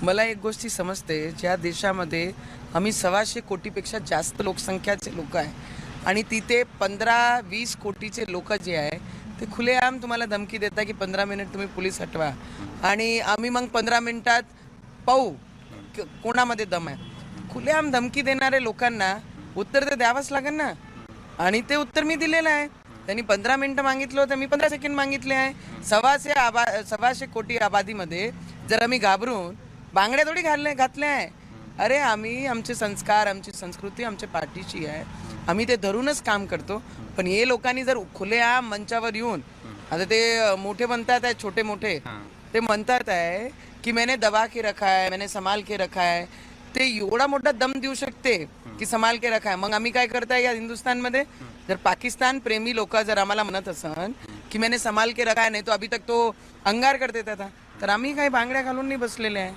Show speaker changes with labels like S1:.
S1: मला एक गोष्टी समजते, ज्या देशामध्ये आम्ही 125 कोटीपेक्षा जास्त लोकसंख्याचे लोक आहे आणि तिथे 15-20 कोटीचे लोक जे आहे ते खुलेआम तुम्हाला धमकी देता की 15 मिनिट तुम्ही पोलीस हटवा आणि आम्ही मग 15 मिनिटात पाहू कोणामध्ये दम आहे. खुलेआम धमकी देणारे लोकांना उत्तर तर द्यावंच लागेल ना. आणि ते उत्तर मी दिलेलं आहे. त्यांनी 15 मिनिटं मागितलं होतं, मी 15 सेकंड मागितले आहे. 125 कोटी आबादीमध्ये जर आम्ही घाबरून बांगड्या थोडी घातल्या आहे. अरे आम्ही आमचे संस्कार, आमची संस्कृती आमच्या पाठीशी आहे, आम्ही ते धरूनच काम करतो. पण हे लोकांनी जर खुलेआम मंचावर येऊन, आता ते मोठे म्हणतात आहे, छोटे मोठे ते म्हणतात आहे की मैंने दबा के रखा है, मैंने संभाल के रखा है. ते एवढा मोठा दम देऊ शकते की संभाल के रखा है. मग आम्ही काय करताय या हिंदुस्थानमध्ये? जर पाकिस्तान प्रेमी लोक जर आम्हाला म्हणत असन की मैंने संभाल के रखा है, नाही तो अभी तक तो अंगार कर देता था, तर आम्ही काही बांगड्या घालून नाही बसलेले आहे.